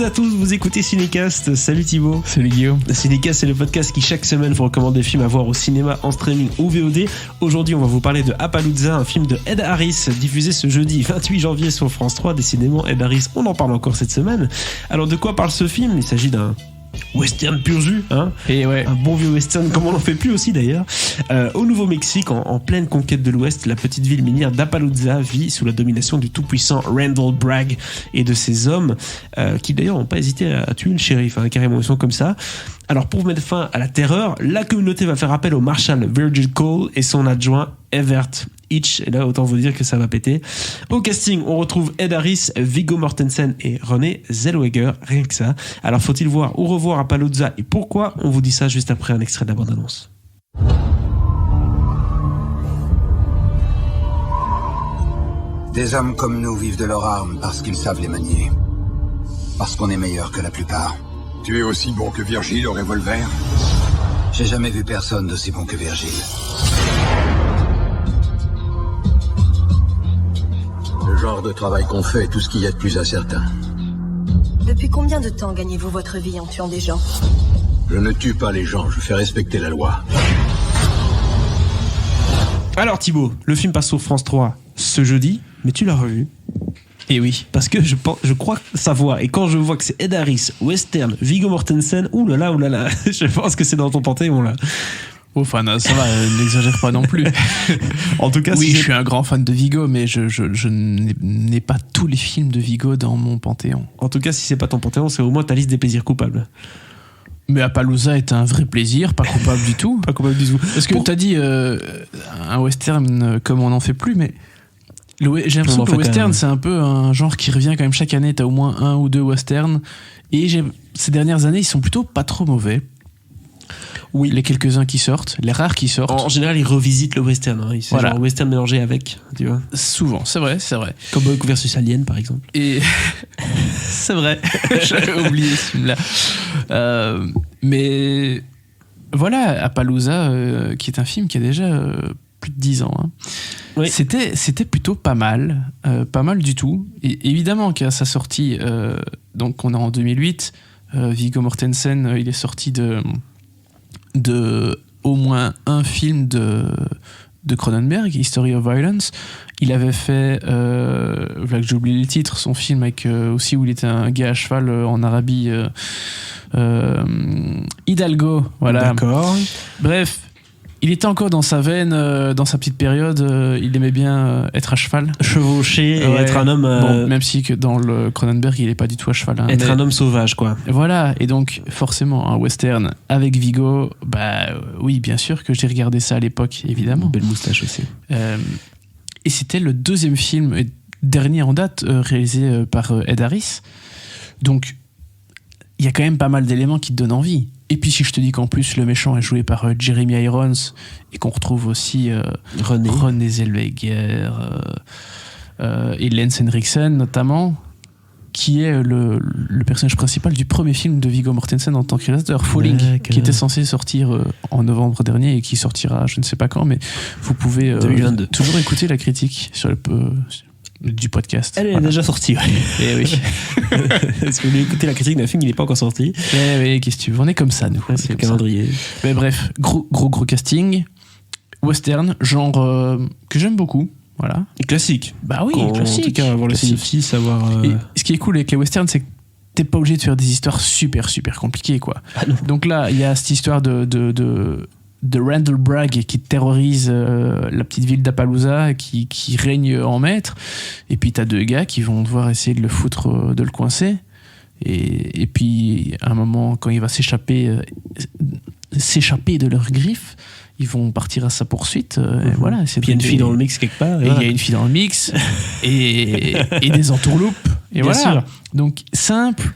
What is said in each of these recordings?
toutes et à tous, vous écoutez Cinécast. Salut Thibaut. Salut Guillaume. Cinécast, c'est le podcast qui chaque semaine vous recommande des films à voir au cinéma, en streaming ou VOD. Aujourd'hui, on va vous parler de Appaloosa, un film de Ed Harris, diffusé ce jeudi 28 janvier sur France 3. Décidément, Ed Harris, on en parle encore cette semaine. Alors, de quoi parle ce film ? Il s'agit d'un western pur jus, hein. Et ouais. Un bon vieux western comme on n'en fait plus aussi d'ailleurs. Au Nouveau-Mexique, en pleine conquête de l'Ouest, la petite ville minière d'Appaloosa vit sous la domination du tout-puissant Randall Bragg et de ses hommes, qui d'ailleurs n'ont pas hésité à tuer le shérif, hein, carrément, ils sont comme ça. Alors pour mettre fin à la terreur, la communauté va faire appel au marshal Virgil Cole et son adjoint Everett Hitch, et là autant vous dire que ça va péter. Au casting, on retrouve Ed Harris, Viggo Mortensen et Renée Zellweger, rien que ça. Alors faut-il voir ou revoir Appaloosa et pourquoi ? On vous dit ça juste après un extrait de la bande-annonce. Des hommes comme nous vivent de leurs armes parce qu'ils savent les manier. Parce qu'on est meilleur que la plupart. Tu es aussi bon que Virgile au revolver ? J'ai jamais vu personne d'aussi bon que Virgile. Le genre de travail qu'on fait est tout ce qu'il y a de plus incertain. Depuis combien de temps gagnez-vous votre vie en tuant des gens ? Je ne tue pas les gens, je fais respecter la loi. Alors Thibaut, le film passe sur France 3 ce jeudi, mais tu l'as revu ? Et oui. Parce que je crois savoir, et quand je vois que c'est Ed Harris, western, Viggo Mortensen, oulala, je pense que c'est dans ton panthéon là. Oh, enfin, non, ça va, n'exagère pas non plus. En tout cas, oui, si je suis un grand fan de Viggo, mais je n'ai pas tous les films de Viggo dans mon panthéon. En tout cas, si c'est pas ton panthéon, c'est au moins ta liste des plaisirs coupables. Mais Appaloosa est un vrai plaisir, pas coupable du tout. Pas coupable du tout. Parce que t'as dit un western comme on n'en fait plus, mais j'ai l'impression que le western, c'est un peu un genre qui revient quand même chaque année. T'as au moins un ou deux westerns. Et ces dernières années, ils sont plutôt pas trop mauvais. Oui. Les quelques-uns qui sortent, les rares qui sortent. En général, ils revisitent le western. Hein. C'est genre western mélangé avec, tu vois. Souvent, c'est vrai. Comme versus Alien, par exemple. Et c'est vrai, j'avais oublié ce film-là. Mais voilà, Appaloosa, qui est un film qui a déjà plus de 10 ans. Hein. Oui. C'était plutôt pas mal du tout. Et évidemment qu'à sa sortie, donc on est en 2008, Viggo Mortensen, il est sorti de au moins un film de Cronenberg, History of Violence. Il avait fait, voilà que j'ai oublié le titre, son film avec aussi où il était un gars à cheval en Arabie, Hidalgo, voilà. D'accord. Bref, il était encore dans sa veine, dans sa petite période. Il aimait bien être à cheval, chevaucher et être un homme. Bon, même si que dans le Cronenberg, il est pas du tout à cheval. Hein, être un homme sauvage, quoi. Voilà, et donc forcément un western avec Viggo. Oui, bien sûr que j'ai regardé ça à l'époque, évidemment. Belle moustache aussi. Et c'était le deuxième film et dernier en date réalisé par Ed Harris. Donc il y a quand même pas mal d'éléments qui te donnent envie. Et puis si je te dis qu'en plus le méchant est joué par Jeremy Irons et qu'on retrouve aussi Renée Zellweger et Lance Henriksen notamment, qui est le personnage principal du premier film de Viggo Mortensen en tant que réalisateur, Falling, qui était censé sortir en novembre dernier et qui sortira je ne sais pas quand, mais vous pouvez toujours écouter la critique sur du podcast. Elle est déjà sortie, ouais. Et oui. Est-ce que vous voulez écouter la critique d'un film, il n'est pas encore sorti. Oui, qu'est-ce que tu veux, on est comme ça, nous. Ouais, c'est le calendrier. Mais bref, gros casting. Western, genre que j'aime beaucoup. Voilà. Et classique. Bah oui, classique. En tout cas, avoir le synopsis, savoir. Et ce qui est cool avec les westerns, c'est que t'es pas obligé de faire des histoires super compliquées, quoi. Ah non. Donc là, il y a cette histoire de Randall Bragg qui terrorise la petite ville d'Appaloosa, qui règne en maître. Et puis t'as deux gars qui vont devoir essayer de le foutre, de le coincer. Et puis à un moment, quand il va s'échapper de leurs griffes, ils vont partir à sa poursuite. Et voilà. Puis il y a une fille dans le mix quelque part. Et il y a une fille dans le mix et des entourloupes. Et bien voilà. Sûr. Donc simple,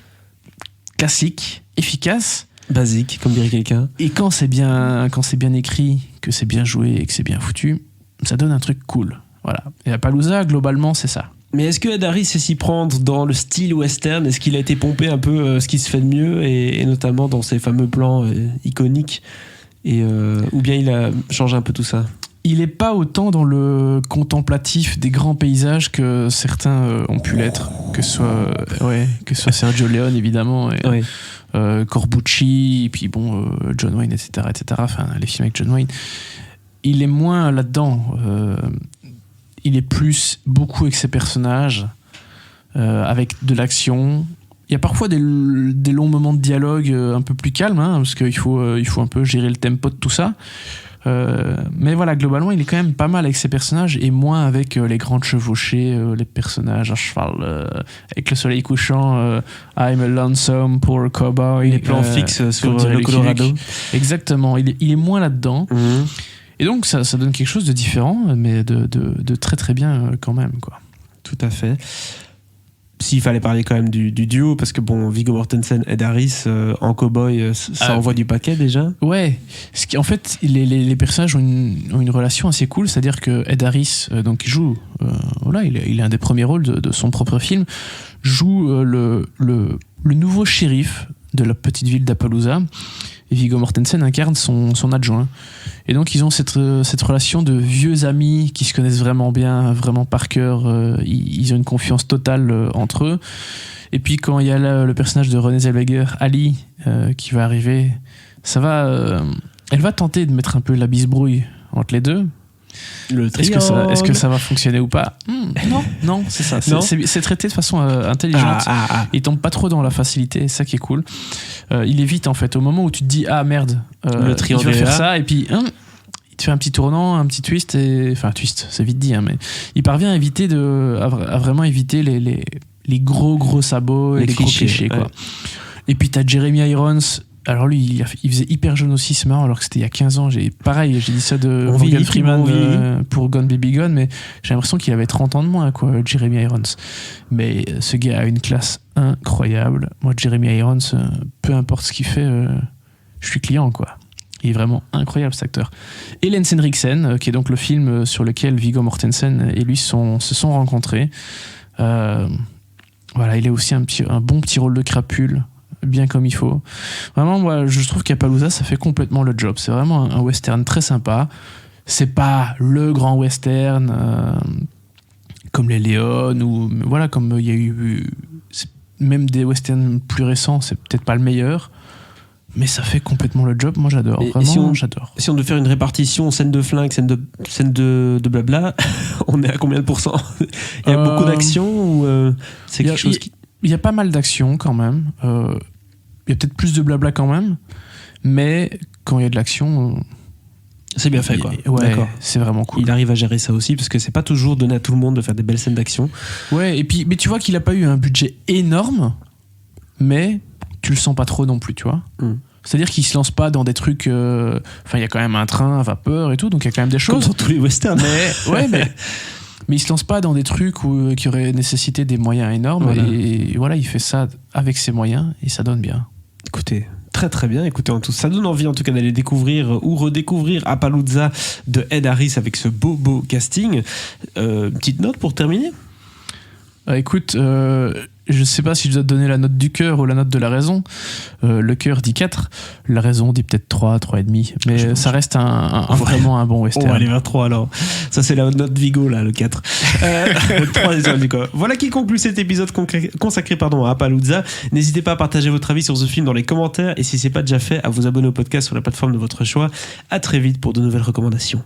classique, efficace. Basique, comme dirait quelqu'un. Et quand c'est bien écrit, que c'est bien joué et que c'est bien foutu, ça donne un truc cool. Voilà. Et Appaloosa, globalement, c'est ça. Mais est-ce que Ed Harris sait s'y prendre dans le style western ? Est-ce qu'il a été pompé un peu ce qui se fait de mieux et notamment dans ces fameux plans iconiques ou bien il a changé un peu tout ça ? Il n'est pas autant dans le contemplatif des grands paysages que certains ont pu l'être. que ce soit Sergio Leone évidemment, et, Ouais. Corbucci, et puis bon, John Wayne, etc., etc. Enfin, les films avec John Wayne. Il est moins là-dedans. Il est plus beaucoup avec ses personnages, avec de l'action. Il y a parfois des longs moments de dialogue un peu plus calmes, hein, parce qu'il faut un peu gérer le tempo de tout ça. Mais voilà, globalement, il est quand même pas mal avec ses personnages et moins avec les grandes chevauchées, les personnages à cheval, avec le soleil couchant, I'm a lonesome poor cowboy. Les plans fixes sur comme dirait le Lucky Colorado. Luke. Exactement, il est moins là-dedans. Mhm. Et donc, ça donne quelque chose de différent, mais de très très bien quand même, quoi. Tout à fait. S'il fallait parler quand même du duo, parce que bon, Viggo Mortensen et Ed Harris en cowboy, ça envoie du paquet déjà. Ouais, en fait, les personnages ont une relation assez cool, c'est-à-dire que Ed Harris, donc il joue, il a un des premiers rôles de son propre film, joue le nouveau shérif de la petite ville d'Appaloosa. Et Viggo Mortensen incarne son adjoint. Et donc ils ont cette relation de vieux amis qui se connaissent vraiment bien, vraiment par cœur. Ils ont une confiance totale entre eux. Et puis quand il y a le personnage de Renée Zellweger, Ali, qui va arriver, elle va tenter de mettre un peu la bisbrouille entre les deux. Est-ce que ça va fonctionner ou pas? Non, c'est ça. Non. C'est traité de façon intelligente. Il tombe pas trop dans la facilité, c'est ça qui est cool. Il évite en fait au moment où tu te dis ah merde, Le triangle il va est faire là. ça et puis il te fait un petit tournant, un petit twist twist, c'est vite dit, hein, mais il parvient à vraiment éviter les gros sabots et Les les gros clichés, quoi. ouais. Et puis t'as Jeremy Irons. Alors lui, il faisait hyper jeune aussi, c'est marrant, alors que c'était il y a 15 ans. J'ai dit ça de On Morgan vieillit, Freeman on vieillit. pour Gone Baby Gone, mais j'ai l'impression qu'il avait 30 ans de moins, quoi, Jeremy Irons. Mais ce gars a une classe incroyable. Moi, Jeremy Irons, peu importe ce qu'il fait, je suis client, quoi. Il est vraiment incroyable, cet acteur. Et Lance Henriksen, qui est donc le film sur lequel Viggo Mortensen et lui se sont rencontrés. Voilà, il a aussi un bon petit rôle de crapule, bien comme il faut. Vraiment, moi, je trouve qu'Appaloosa, ça fait complètement le job. C'est vraiment un western très sympa. C'est pas le grand western comme les Léon ou voilà, comme il y a eu même des westerns plus récents, c'est peut-être pas le meilleur, mais ça fait complètement le job. Moi, j'adore. Et Vraiment, j'adore. Si on devait faire une répartition scène de flingue, scène de blabla, on est à combien de pourcents? Il y a beaucoup d'action ou c'est quelque chose qui... Il y a pas mal d'action quand même. Il y a peut-être plus de blabla quand même, mais quand il y a de l'action, C'est bien fait, quoi. Ouais, D'accord. c'est vraiment cool. Il arrive à gérer ça aussi, parce que c'est pas toujours donné à tout le monde de faire des belles scènes d'action. Ouais, et puis mais tu vois qu'il a pas eu un budget énorme, mais tu le sens pas trop non plus, tu vois. C'est-à-dire qu'il se lance pas dans des trucs. Enfin, il y a quand même un train à vapeur et tout, donc il y a quand même des Comme choses. dans tous les westerns. Mais il se lance pas dans des trucs qui auraient nécessité des moyens énormes. Voilà. Et voilà, il fait ça avec ses moyens et ça donne bien. Écoutez, très très bien. Écoutez, ça donne envie en tout cas d'aller découvrir ou redécouvrir Appaloosa de Ed Harris avec ce beau casting. Petite note pour terminer. Écoute, je sais pas si je dois te donner la note du cœur ou la note de la raison. Le cœur dit 4, la raison dit peut-être 3, 3,5. Mais ça reste vraiment un bon On va western. aller vers 3 alors. Ça, c'est la note Vigo, là, le 4. 3 du coup. Voilà qui conclut cet épisode consacré à Appaloosa. N'hésitez pas à partager votre avis sur ce film dans les commentaires et si c'est pas déjà fait, à vous abonner au podcast sur la plateforme de votre choix. À très vite pour de nouvelles recommandations.